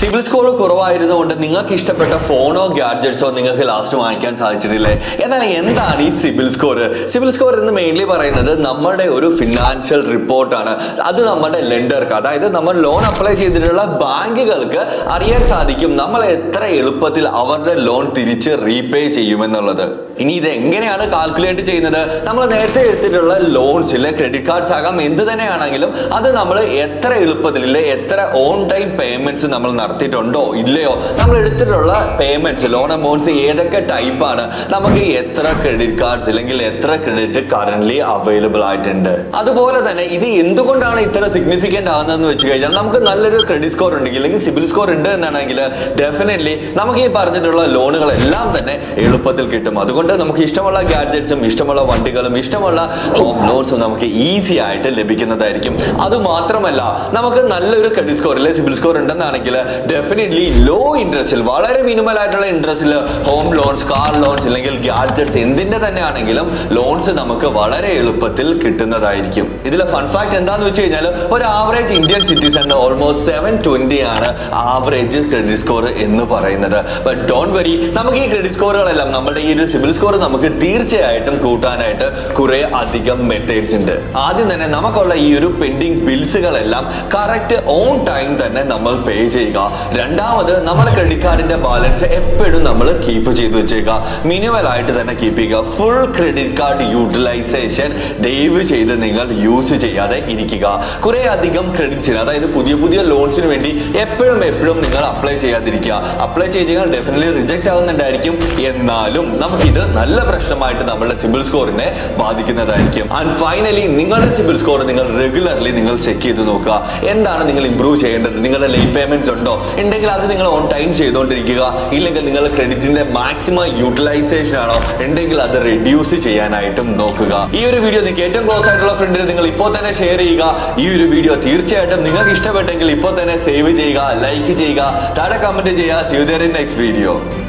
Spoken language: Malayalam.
സിബിൽ സ്കോർ കുറവായിരുന്നുകൊണ്ട് നിങ്ങൾക്ക് ഇഷ്ടപ്പെട്ട ഫോണോ ഗാഡ്ജറ്റ്സോ നിങ്ങൾക്ക് ലാസ്റ്റ് വാങ്ങിക്കാൻ സാധിച്ചിട്ടില്ലേ? എന്നാൽ എന്താണ് ഈ സിബിൽ സ്കോർ? സിബിൽ സ്കോർ എന്ന് മെയിൻലി പറയുന്നത് നമ്മുടെ ഒരു ഫിനാൻഷ്യൽ റിപ്പോർട്ടാണ്. അത് നമ്മുടെ ലെൻഡർക്ക്, അതായത് നമ്മൾ ലോൺ അപ്ലൈ ചെയ്തിട്ടുള്ള ബാങ്കുകൾക്ക് അറിയാൻ സാധിക്കും നമ്മൾ എത്ര എളുപ്പത്തിൽ അവരുടെ ലോൺ തിരിച്ച് റീപേ ചെയ്യുമെന്നുള്ളത്. ഇനി ഇത് എങ്ങനെയാണ് കാൽക്കുലേറ്റ് ചെയ്യുന്നത്? നമ്മൾ നേരത്തെ എടുത്തിട്ടുള്ള ലോൺസിലെ ക്രെഡിറ്റ് കാർഡ്സ് ആകാം, എന്ത് തന്നെയാണെങ്കിലും അത് നമ്മൾ എത്ര എളുപ്പത്തിൽ എത്ര ഓൺ ടൈം പേയ്മെന്റ്സ് നമ്മൾ നടത്തിയിട്ടുണ്ടോ ഇല്ലയോ, നമ്മൾ എടുത്തിട്ടുള്ള പേയ്മെന്റ്സ് ലോൺ എമൗണ്ട്സ് ഏതൊക്കെ ടൈപ്പാണ്, നമുക്ക് എത്ര ക്രെഡിറ്റ് കാർഡ്സ് അല്ലെങ്കിൽ എത്ര ക്രെഡിറ്റ് കറന്റ് അവൈലബിൾ ആയിട്ടുണ്ട്. അതുപോലെ തന്നെ ഇത് എന്തുകൊണ്ടാണ് ഇത്ര സിഗ്നിഫിക്കന്റ് ആകുന്നതെന്ന് വെച്ച് കഴിഞ്ഞാൽ നമുക്ക് നല്ലൊരു ക്രെഡിറ്റ് സ്കോർ ഉണ്ടെങ്കിൽ അല്ലെങ്കിൽ സിബിൽ സ്കോർ ഉണ്ട് എന്നാണെങ്കിൽ ഡെഫിനറ്റ്ലി നമുക്ക് ഈ പറഞ്ഞിട്ടുള്ള ലോണുകളെല്ലാം തന്നെ എളുപ്പത്തിൽ കിട്ടും. അതുകൊണ്ട് നമുക്ക് ഇഷ്ടമുള്ള ഗാഡ്ജറ്റ്സും ഇഷ്ടമുള്ള വണ്ടികളും ഇഷ്ടമുള്ള ഹോം ലോൺസും നമുക്ക് ഈസി ആയിട്ട് ലഭിക്കുന്നതായിരിക്കും. അതുമാത്രമല്ല നമുക്ക് നല്ലൊരു ക്രെഡിറ്റ് സ്കോർ അല്ലെ സിബിൽ സ്കോർ ഉണ്ടെന്നാണെങ്കിൽ ഡെഫിനറ്റ്ലി ലോ ഇൻട്രസ്റ്റിൽ, വളരെ മിനിമൽ ആയിട്ടുള്ള ഇൻട്രസ്റ്റിൽ ഹോം ലോൺസ്, കാർ ലോൺസ് അല്ലെങ്കിൽ ഗാഡ്ജറ്റ്സ് എന്തിന്റെ തന്നെ ആണെങ്കിലും ലോൺസ് നമുക്ക് വളരെ എളുപ്പത്തിൽ കിട്ടുന്നതായിരിക്കും. ഇതിലെ ഫൺ ഫാക്ട് എന്താന്ന് വെച്ച് കഴിഞ്ഞാൽ ഒരു ആവറേജ് ഇന്ത്യൻ സിറ്റിസൺ ഓൾമോസ്റ്റ് 720 ആണ് ആവറേജ് ക്രെഡിറ്റ് സ്കോർ എന്ന് പറയുന്നത്. ബട്ട് ഡോണ്ട് വരി, നമുക്ക് ഈ ക്രെഡിറ്റ് സ്കോറുകളെല്ലാം നമ്മുടെ ഈ ഒരു സിബിൽ സ്കോർ നമുക്ക് തീർച്ചയായിട്ടും കൂട്ടാനായിട്ട് കുറെ അധികം മെത്തേഡ്സ് ഉണ്ട്. ആദ്യം തന്നെ നമുക്കുള്ള ഈ ഒരു പെൻഡിങ് ബിൽസുകളെല്ലാം കറക്റ്റ് ഓൺ ടൈം തന്നെ നമ്മൾ പേ ചെയ്യുക. രണ്ടാമത് നമ്മുടെ ക്രെഡിറ്റ് കാർഡിന്റെ ബാലൻസ് എപ്പോഴും നമ്മൾ കീപ്പ് ചെയ്ത് വെച്ചേക്കുക, മിനിമൽ ആയിട്ട് തന്നെ കീപ്പ് ചെയ്യുക. ഫുൾ ക്രെഡിറ്റ് കാർഡ് യൂട്ടിലൈസേഷൻ ദയവ് ചെയ്ത് നിങ്ങൾ യൂസ് ചെയ്യാതെ ഇരിക്കുക. കുറെ അധികം ക്രെഡിറ്റ്സിന്, അതായത് പുതിയ പുതിയ ലോൺസിന് വേണ്ടി എപ്പോഴും നിങ്ങൾ അപ്ലൈ ചെയ്യാതിരിക്കുക. അപ്ലൈ ചെയ്താൽ ഡെഫിനറ്റ്ലി റിജക്ട് ആവുന്നുണ്ടായിരിക്കും, എന്നാലും നമുക്കിത് നല്ല പ്രശ്നമായിട്ട് നമ്മുടെ സിബിൽ സ്കോറിനെ ബാധിക്കുന്നതായിരിക്കും. ആൻഡ് ഫൈനലി നിങ്ങളുടെ സിബിൽ സ്കോർ നിങ്ങൾ റെഗുലർലി നിങ്ങൾ ചെക്ക് ചെയ്ത് നോക്കുക. എന്താണ് നിങ്ങൾ ഇംപ്രൂവ് ചെയ്യേണ്ടത്? നിങ്ങളുടെ ലേറ്റ് പേയ്മെന്റ്സ് ഉണ്ടോ? ഉണ്ടെങ്കിൽ അത് നിങ്ങൾ ഓൺ ടൈം ചെയ്തുകൊണ്ടിരിക്കുക. ഇല്ലെങ്കിൽ നിങ്ങൾ ക്രെഡിറ്റിന്റെ മാക്സിമം യൂട്ടിലൈസേഷൻ ആണോ ഉണ്ടെങ്കിൽ അത് റെഡ്യൂസ് ചെയ്യാനായിട്ടും നോക്കുക. ഈ ഒരു വീഡിയോ നിങ്ങൾക്ക് ഏറ്റവും ക്ലോസ് ആയിട്ടുള്ള ഫ്രണ്ടിന് നിങ്ങൾ ഇപ്പോൾ തന്നെ ഷെയർ ചെയ്യുക. ഈ ഒരു വീഡിയോ തീർച്ചയായിട്ടും നിങ്ങൾക്ക് ഇഷ്ടപ്പെട്ടെങ്കിൽ ഇപ്പോൾ തന്നെ സേവ് ചെയ്യുക, ലൈക്ക് ചെയ്യുക, താഴെ കമന്റ് ചെയ്യുക. See you there in next video.